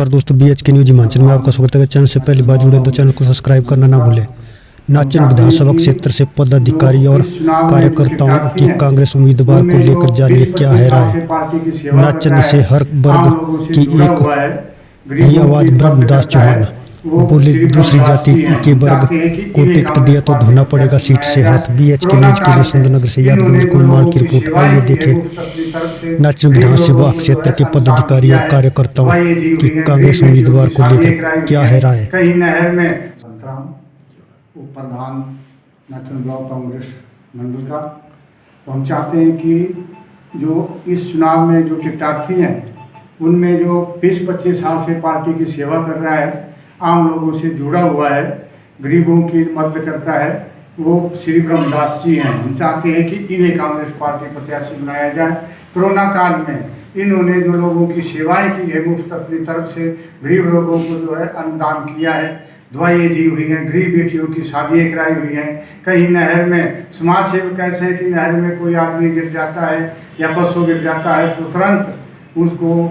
नमस्कार दोस्तों, BHK news Himachal में आपका स्वागत है। चैनल से पहली बार जुड़े तो चैनल को सब्सक्राइब करना ना भूलें। नाचन विधानसभा क्षेत्र से पदाधिकारी और कार्यकर्ताओं की कांग्रेस उम्मीदवार को लेकर जानिए क्या है राय। नाचन से हर वर्ग की एक ही आवाज। ब्रह्मदास चौहान बोले, दूसरी जाति के वर्ग को टिकट दिया तो धोना पड़ेगा सीट से हाथ। BHK न्यूज के लिए सुंदरनगर से यादव कुमार की रिपोर्ट। आइए देखें नाचन विधानसभा क्षेत्र के पदाधिकारी और कार्यकर्ताओं की कांग्रेस उम्मीदवार को लेकर क्या है राय। कई नहर में उप प्रधान नाचन ब्लॉक कांग्रेस मंडल का, तो हम चाहते हैं कि जो इस चुनाव में जो टिकटार्थी हैं उनमें जो 20-25 साल से पार्टी की सेवा कर रहा है, आम लोगों से जुड़ा हुआ है, गरीबों की मदद करता है, वो श्री ब्रह्मदास जी हैं। हम चाहते हैं कि इन्हें कांग्रेस पार्टी प्रत्याशी बनाया जाए। कोरोना काल में इन्होंने जो लोगों की सेवाएं की है, मुफ्त अपनी तरफ से गरीब लोगों को जो है अनुदान किया है, दवाइयाँ दी हुई हैं, गरीब बेटियों की शादियाँ कराई हुई हैं। कहीं नहर में समाज सेवक ऐसे हैं कि नहर में कोई आदमी गिर जाता है या पशु गिर जाता है तो तुरंत उसको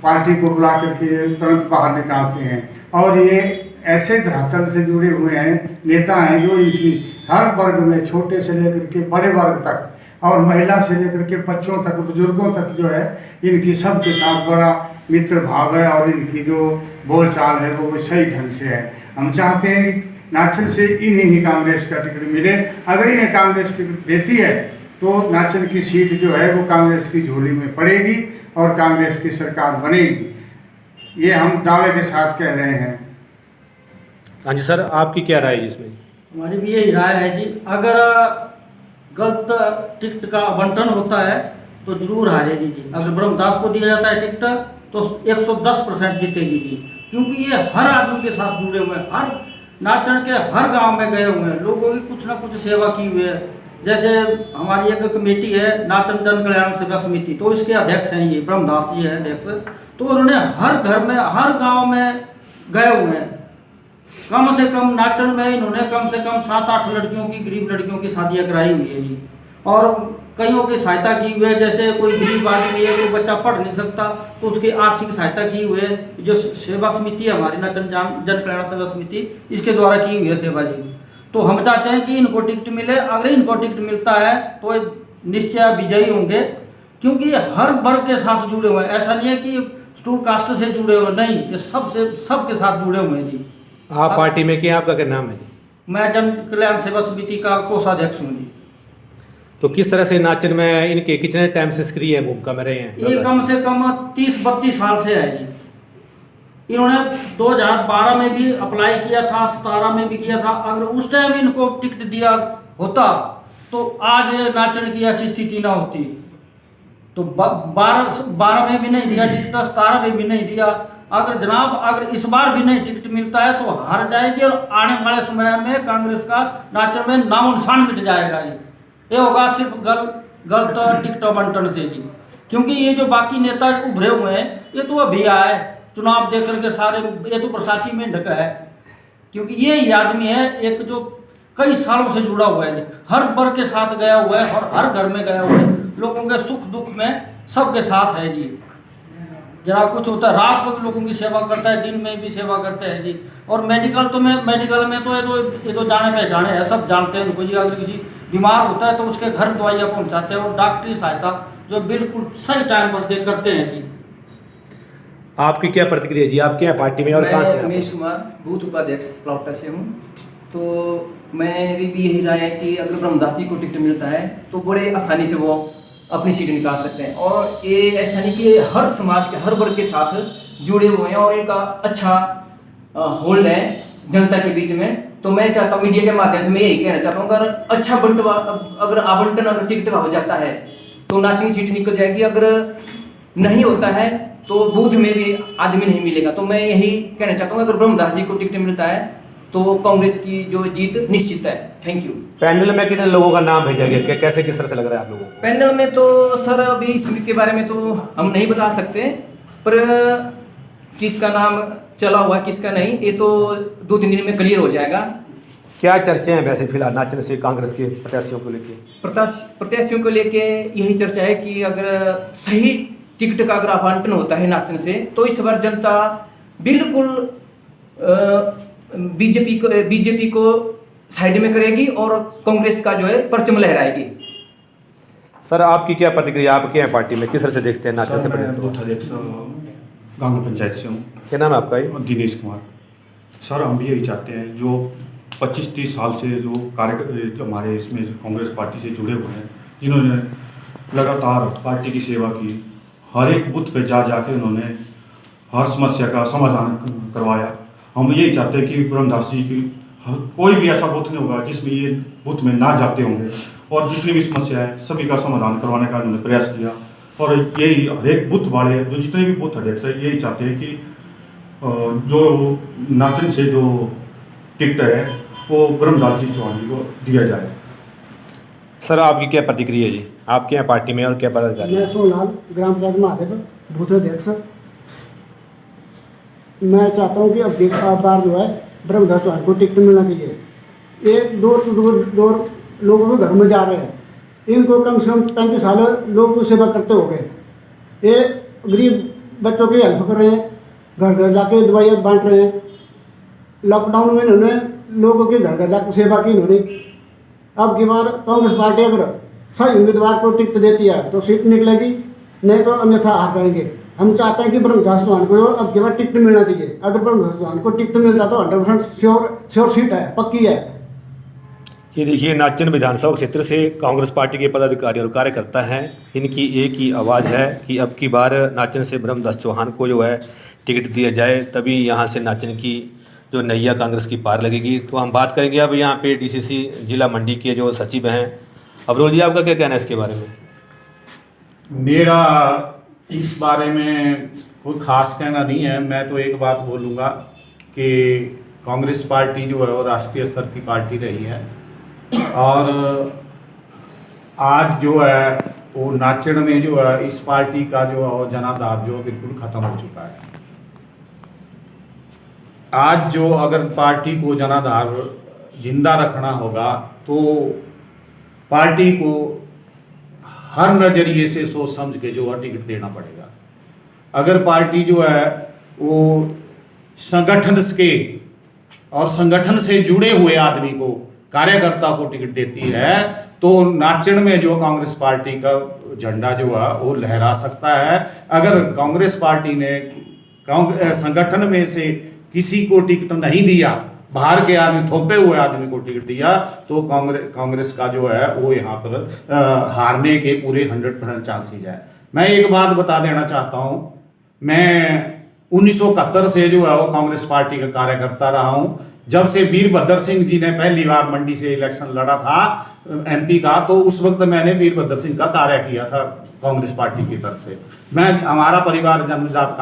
पार्टी को बुला करके तुरंत बाहर निकालते हैं। और ये ऐसे धरातल से जुड़े हुए हैं नेता हैं जो इनकी हर वर्ग में, छोटे से लेकर के बड़े वर्ग तक और महिला से लेकर के बच्चों तक, बुजुर्गों तक जो है इनकी सबके साथ बड़ा मित्र भाव है और इनकी जो बोलचाल है वो सही ढंग से है। हम चाहते हैं नाचन से इन्हें ही कांग्रेस का टिकट मिले। अगर इन्हें कांग्रेस टिकट देती है तो नाचन की सीट जो है वो कांग्रेस की झोली में पड़ेगी और कांग्रेस की सरकार बनेगी। ये हम दावे के साथ कह रहे हैं। हाँ जी सर, आपकी क्या राय है इसमें? हमारी भी यही राय है जी, अगर गलत टिकट का आवंटन होता है तो जरूर हारेगी जी। अगर ब्रह्मदास को दिया जाता है टिकट तो 110% जीतेगी जी, क्योंकि ये हर आदमी के साथ जुड़े हुए हैं, हर नाचन के हर गांव में गए हुए हैं, लोगों की कुछ ना कुछ सेवा की हुई है। जैसे हमारी एक कमेटी है नाचन जन कल्याण सेवा समिति, तो इसके अध्यक्ष हैं ये ब्रह्मदास जी हैं अध्यक्ष। तो उन्होंने हर घर में, हर गांव में गए हुए हैं। कम से कम नाचन में इन्होंने कम से कम 7-8 लड़कियों की, गरीब लड़कियों की शादियाँ कराई हुई है जी, और कईयों की सहायता की हुई है। जैसे कोई गरीब आदमी है, कोई बच्चा पढ़ नहीं सकता तो उसकी आर्थिक सहायता की हुई है। जो सेवा समिति है हमारी नाचन जन कल्याण सेवा समिति, इसके द्वारा की हुई है सेवा जी। तो हम चाहते हैं कि इनको टिकट मिले। अगर इनको टिकट मिलता है तो निश्चय विजयी होंगे, क्योंकि ये हर वर्ग के साथ जुड़े हुए हैं। ऐसा नहीं है कि स्टूल कास्ट से जुड़े हुए, नहीं, ये सबके साथ जुड़े हुए हैं जी। आप पार्टी में क्या, आपका क्या नाम है जी? मैं जन कल्याण सेवा समिति का कोषाध्यक्ष हूँ जी। तो किस तरह से नाचन में इनके कितने टाइम से सक्रिय भूमिका में रहे हैं? ये कम से कम 30-32 साल से है जी। इन्होंने 2012 में भी अप्लाई किया था, 17 में भी किया था। अगर उस टाइम इनको टिकट दिया होता तो आज नाचन की ऐसी स्थिति ना होती। तो 12 में भी नहीं दिया टिकट, 17 में भी नहीं दिया। अगर इस बार भी नहीं टिकट मिलता है तो हार जाएगी और आने वाले समय में कांग्रेस का नाचन में नामो निशान मिट जाएगा जी। ये होगा सिर्फ गलत टिकट आवंटन से जी, क्योंकि ये जो बाकी नेता उभरे हुए हैं ये तो अभी आए चुनाव दे करके सारे, ये तो बरसाती में ढका है। क्योंकि ये ही आदमी है एक जो कई सालों से जुड़ा हुआ है जी, हर वर्ग के साथ गया हुआ है और हर घर में गया हुआ है, लोगों के सुख दुख में सबके साथ है जी। जरा कुछ होता है रात को भी लोगों की सेवा करता है, दिन में भी सेवा करते हैं जी। और मेडिकल में तो ये तो जाने पहचाने है, सब जानते हैं उनको जी। अगर किसी बीमार होता है तो उसके घर दवाइयाँ पहुँचाते हैं और डॉक्टरी सहायता जो बिल्कुल सही टाइम पर करते हैं जी। आपकी क्या प्रतिक्रिया जी? आप क्या पार्टी में और कहाँ से? रमेश कुमार, बूथ उपाध्यक्ष प्लॉटा से हूँ। तो मेरी भी यही राय है कि अगर ब्रह्मदास जी को टिकट मिलता है तो बड़े आसानी से वो अपनी सीट निकाल सकते हैं। और ये ऐसा नहीं कि हर समाज के हर वर्ग के साथ जुड़े हुए हैं और इनका अच्छा होल्ड है जनता के बीच में। तो मैं चाहता हूँ मीडिया के माध्यम से मैं यही कहना चाहता हूँ, अगर अच्छा अगर आवंटन अगर टिकट का हो जाता है तो नाचनी सीट निकल जाएगी। अगर नहीं होता है तो बूथ में भी आदमी नहीं मिलेगा। तो मैं यही कहना चाहता हूँ अगर ब्रह्मदास जी को टिकट मिलता है तो कांग्रेस की जो जीत निश्चित है। Thank you. पैनल में कितने लोगों का नाम भेजा गया, कैसे किस तरह से लग रहा है आप लोगों को? पैनल में तो सर अभी इसके बारे में तो हम नहीं बता सकते, पर किसका नाम चला हुआ किसका नहीं ये तो 2-3 दिन में क्लियर हो जाएगा। क्या चर्चे हैं वैसे फिलहाल नाचन से कांग्रेस के प्रत्याशियों को लेके? प्रत्याशियों को लेके यही चर्चा है कि अगर सही टिकट का अगर आवंटन होता है नाचन से तो इस बार जनता बिल्कुल बीजेपी को साइड में करेगी और कांग्रेस का जो है परचम लहराएगी। सर आपकी क्या प्रतिक्रिया, आप क्या है पार्टी में, किस तरह से देखते हैं नाचन से मैं पहले? बूथ अध्यक्ष गांव पंचायत से हूँ, क्या नाम है आपका? ये दिनेश कुमार। सर हम भी यही चाहते हैं, जो 25-30 साल से जो जो हमारे इसमें कांग्रेस पार्टी से जुड़े हुए हैं, जिन्होंने लगातार पार्टी की सेवा की, हर एक बूथ पे जा जाके उन्होंने हर समस्या का समाधान करवाया। हम यही चाहते हैं कि ब्रह्मदास जी की कोई भी ऐसा बूथ नहीं होगा जिसमें ये बूथ में ना जाते होंगे, और जितनी भी समस्या है सभी का समाधान करवाने का उन्होंने प्रयास किया। और यही हर एक बूथ वाले जो जितने भी बूथ अध्यक्ष है यही चाहते हैं कि जो नाचन से जो टिकट है वो ब्रह्मदास जी चौहान जी को दिया जाए। सर आपकी क्या प्रतिक्रिया जी, आप क्या है पार्टी में और क्या पदाधिकारी? मैं सोनलाल, ग्राम पंचायत महादेव, बूथ अध्यक्ष। मैं चाहता हूँ कि अब की बार जो है ब्रह्मदास चौहान को टिकट मिलना चाहिए। ये डोर टू डोर लोगों के घर में जा रहे हैं, इनको कम से कम 35 साल लोगों की सेवा करते हो गए। ये गरीब बच्चों की हेल्प कर रहे हैं, घर घर जाके दवाइयाँ बांट रहे हैं। लॉकडाउन में इन्होंने लोगों के घर घर जाकर सेवा की इन्होंने। अब की बार कांग्रेस पार्टी अगर सही उम्मीदवार को टिकट देती है तो सीट निकलेगी, नहीं तो अन्यथा हार जाएंगे। हम चाहते हैं कि ब्रह्मदास चौहान को अब की बार टिकट मिलना चाहिए। अगर ब्रह्मदास चौहान को टिकट मिलता तो 100% श्योर सीट है, पक्की है। ये देखिए नाचन विधानसभा क्षेत्र से कांग्रेस पार्टी के पदाधिकारी और कार्यकर्ता हैं, इनकी एक ही आवाज़ है कि अब की बार नाचन से ब्रह्मदास चौहान को जो है टिकट दिया जाए, तभी यहाँ से नाचन की जो नैया कांग्रेस की पार लगेगी। तो हम बात करेंगे अब यहाँ पे डीसीसी जिला मंडी के जो सचिव हैं, अबरोल जी आपका क्या कहना है इसके बारे में? मेरा इस बारे में कोई खास कहना नहीं है। मैं तो एक बात बोलूँगा कि कांग्रेस पार्टी जो है वो राष्ट्रीय स्तर की पार्टी रही है, और आज जो है वो नाचन में जो है इस पार्टी का जो है जनाधार जो बिल्कुल ख़त्म हो चुका है। आज जो अगर पार्टी को जनाधार जिंदा रखना होगा तो पार्टी को हर नज़रिए से सोच समझ के जो है टिकट देना पड़ेगा। अगर पार्टी जो है वो संगठन के और संगठन से जुड़े हुए आदमी को, कार्यकर्ता को टिकट देती है तो नाचन में जो कांग्रेस पार्टी का झंडा जो है वो लहरा सकता है। अगर कांग्रेस पार्टी ने संगठन में से किसी को टिकट नहीं दिया, बाहर के आदमी, थोपे हुए आदमी को टिकट दिया, तो कांग्रेस का जो है वो यहाँ पर हारने के पूरे 100% चांसेस है। मैं एक बात बता देना चाहता हूँ, मैं 1971 से जो है वो कांग्रेस पार्टी का कार्यकर्ता रहा हूँ। जब से वीरभद्र सिंह जी ने पहली बार मंडी से इलेक्शन लड़ा था एमपी का, तो उस वक्त मैंने वीरभद्र सिंह का कार्य किया था कांग्रेस पार्टी की तरफ से। हमारा परिवार जन्मजात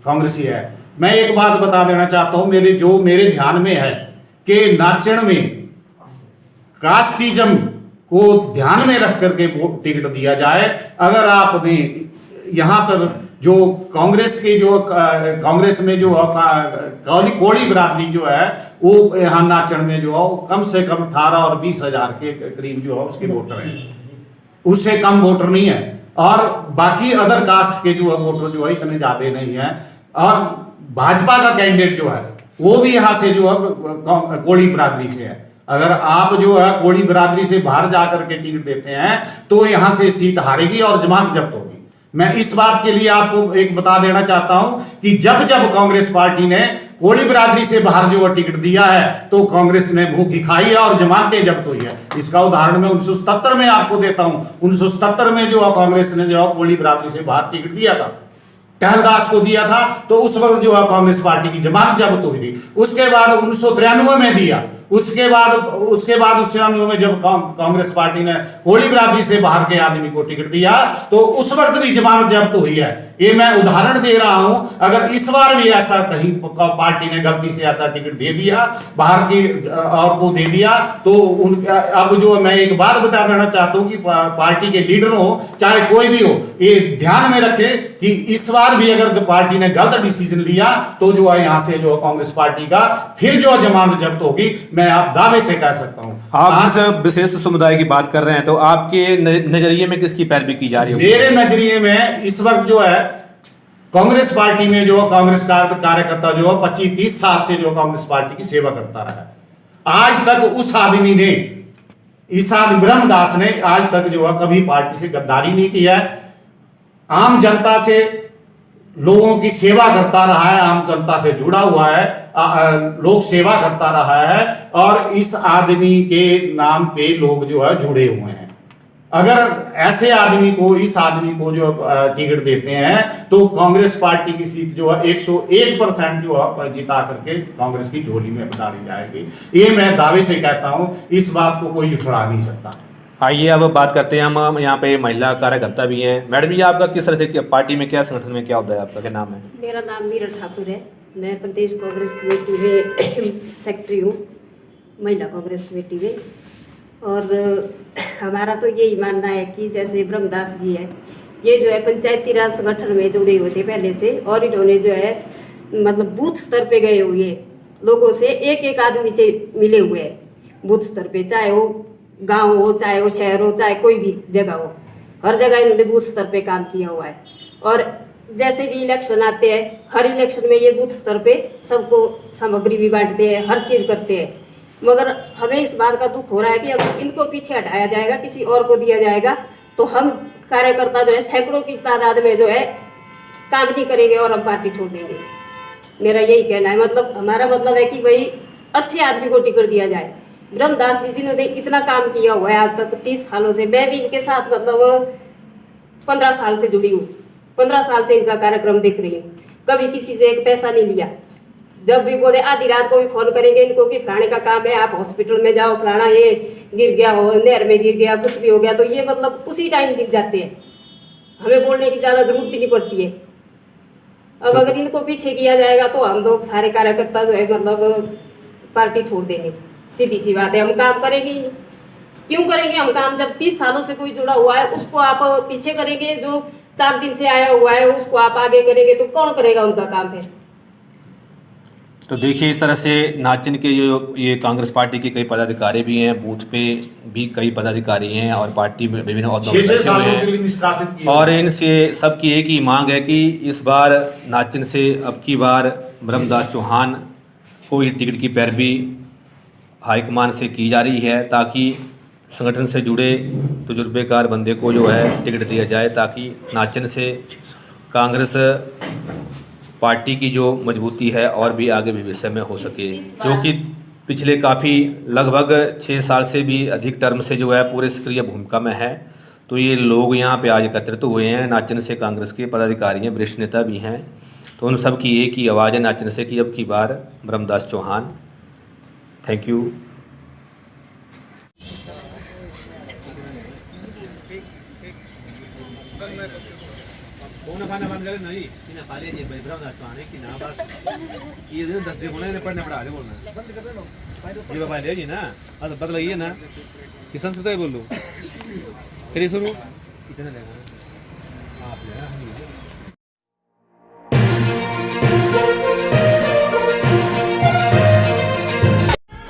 कांग्रेसी है। मैं एक बात बता देना चाहता हूं, मेरे ध्यान में है कि नाचन में कास्टिज्म को ध्यान में रख करके टिकट दिया जाए। अगर आपने यहाँ पर जो कांग्रेस के जो कांग्रेस में जो कोड़ी बिरादरी जो है वो यहाँ नाचन में जो है कम से कम 18 और 20 हजार के करीब जो है उसके वोटर हैं, उससे कम वोटर नहीं है। और बाकी अदर कास्ट के जो है वोटर जो है इतने ज्यादा नहीं है। और भाजपा का कैंडिडेट जो है वो भी यहाँ से जो है कोड़ी बिरादरी से है। अगर आप जो है कोड़ी बिरादरी से बाहर जाकर के टिकट देते हैं तो यहाँ से सीट हारेगी और जमानत जब्त होगी। मैं इस बात के लिए आपको एक बता देना चाहता हूं कि जब कांग्रेस पार्टी ने कोड़ी बिरादरी से बाहर जो है टिकट दिया है तो कांग्रेस ने भूखी खाई है और जमानतें जब्त हुई है। इसका उदाहरण मैं 1977 में आपको देता हूं। 1977 में जो है कांग्रेस ने जो है कोड़ी बिरादरी से बाहर टिकट दिया था, टहलदास को दिया था, तो उस वक्त जो है कांग्रेस पार्टी की जमानत जब्त हुई थी। उसके बाद 1993 में दिया, उसके बाद 1993 में जब कांग्रेस पार्टी ने कोड़ी बिरादरी से बाहर के आदमी को टिकट दिया तो उस वक्त भी जमानत जब्त हुई है। ये मैं उदाहरण दे रहा हूं। अगर इस बार भी ऐसा कहीं पार्टी ने गलती से ऐसा टिकट दे दिया, बाहर की और को दे दिया, तो अब जो मैं एक बात बता देना चाहता हूं कि पार्टी के लीडर हो चाहे कोई भी हो, ये ध्यान में रखे कि इस बार भी अगर पार्टी ने गलत डिसीजन लिया तो जो है यहाँ से जो कांग्रेस पार्टी का फिर जो जमानत जब्त होगी, मैं आप दावे से कह सकता हूं। आप जिस विशेष समुदाय की बात कर रहे हैं तो आपके नजरिए में किसकी पैरवी की जा रही है? मेरे नजरिए में इस वक्त जो है कांग्रेस पार्टी में जो कांग्रेस कार्यकर्ता जो 25-30 साल से जो कांग्रेस पार्टी की सेवा करता रहा है, आज तक उस आदमी ने, इस आदमी ब्रह्मदास ने आज तक जो है कभी पार्टी से गद्दारी नहीं किया है। आम जनता से लोगों की सेवा करता रहा है, आम जनता से जुड़ा हुआ है, लोक सेवा करता रहा है और इस आदमी के नाम पे लोग जो है जुड़े हुए हैं। अगर ऐसे आदमी को, इस आदमी को जो टिकट देते हैं तो कांग्रेस पार्टी की सीट जो है 101% जो है जिता करके कांग्रेस की झोली में डाली जाएगी। ये मैं दावे से कहता हूं, इस बात को कोई झुठला नहीं सकता। आइए अब बात करते हैं हम यहाँ पे महिला कार्यकर्ता भी हैं। मैडम जी, आपका किस तरह से पार्टी में, क्या संगठन में क्या होता है, आपका क्या नाम है? मेरा नाम मीरा ठाकुर है। मैं प्रदेश कांग्रेस कमेटी में सेक्रेटरी हूँ, महिला कांग्रेस कमेटी में। और हमारा तो यही मानना है कि जैसे ब्रह्मदास जी है, ये जो है पंचायती राज संगठन में जुड़े हुए थे पहले से, और इन्होंने जो है मतलब बूथ स्तर पे गए हुए लोगों से, एक एक आदमी से मिले हुए हैं बूथ स्तर पे, चाहे वो गांव हो, चाहे वो शहर हो, चाहे कोई भी जगह हो, हर जगह इन्होंने बूथ स्तर पे काम किया हुआ है। और जैसे भी इलेक्शन आते हैं, हर इलेक्शन में ये बूथ स्तर पे सबको सामग्री भी बांटते हैं, हर चीज़ करते हैं। मगर हमें इस बात का दुख हो रहा है कि अगर इनको पीछे हटाया जाएगा, किसी और को दिया जाएगा, तो हम कार्यकर्ता जो है सैकड़ों की तादाद में जो है काम नहीं करेंगे और हम पार्टी छोड़ देंगे। मेरा यही कहना है। मतलब हमारा मतलब है कि भाई अच्छे आदमी को टिकट दिया जाए। ब्रह्मदास जी जिन्होंने इतना काम किया हुआ है आज तक 30 सालों से, मैं भी इनके साथ मतलब 15 साल से जुड़ी हूँ, 15 साल से इनका कार्यक्रम देख रही हूँ। कभी किसी से एक पैसा नहीं लिया। जब भी बोले आधी रात को भी फोन करेंगे इनको कि फलाने का काम है, आप हॉस्पिटल में जाओ, फलाना ये गिर गया हो, नहर में गिर गया, कुछ भी हो गया, तो ये मतलब उसी टाइम दिख जाते हैं। हमें बोलने की ज़्यादा जरूरत ही नहीं पड़ती है। अब अगर इनको पीछे किया जाएगा तो हम लोग सारे कार्यकर्ता जो है मतलब पार्टी छोड़ देंगे। सीधी सी बात है, हम काम करेंगे ही नहीं। क्यों करेंगे हम काम? जब 30 सालों से कोई जुड़ा हुआ है उसको आप पीछे करेंगे, जो 4 दिन से आया हुआ है उसको आप आगे करेंगे, तो कौन करेगा उनका काम फिर? तो देखिए, इस तरह से नाचन के जो ये कांग्रेस पार्टी के कई पदाधिकारी भी हैं, बूथ पे भी कई पदाधिकारी हैं और पार्टी में विभिन्न ओहदों में बैठे हुए हैं। और इनसे सबकी एक ही मांग है कि इस बार नाचन से अब की बार ब्रह्मदास चौहान को ये टिकट की पैरवी हाईकमान से की जा रही है, ताकि संगठन से जुड़े तजुर्बेकार बंदे को जो है टिकट दिया जाए, ताकि नाचन से कांग्रेस पार्टी की जो मजबूती है और भी आगे भविष्य में हो सके। जो कि पिछले काफ़ी लगभग 6 साल से भी अधिक टर्म से जो है पूरे सक्रिय भूमिका में है। तो ये लोग यहाँ पे आज एकत्रित हुए हैं। नाचन से कांग्रेस के पदाधिकारी हैं, वरिष्ठ नेता भी हैं। तो उन सब की एक ही आवाज़ है नाचन से कि अब की बार ब्रह्मदास चौहान। Thank you. खाना बंद करे नहीं इन्हें खा लीजिए ब्रह्मदास चौहान की ना बस ये 10 दिन होने पढ़ने पढ़ा रहे बोलना बंद कर दो ये बाबा ले जी ना अब बदलाइए ना कि संस्कृत है बोल लो फिर शुरू कितना लेना आप ले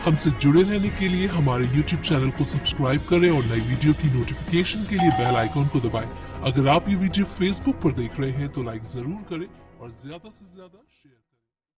हमसे जुड़े रहने के लिए हमारे YouTube चैनल को सब्सक्राइब करें और नई वीडियो की नोटिफिकेशन के लिए बेल आइकॉन को दबाएं। अगर आप ये वीडियो Facebook पर देख रहे हैं तो लाइक जरूर करें और ज्यादा से ज्यादा शेयर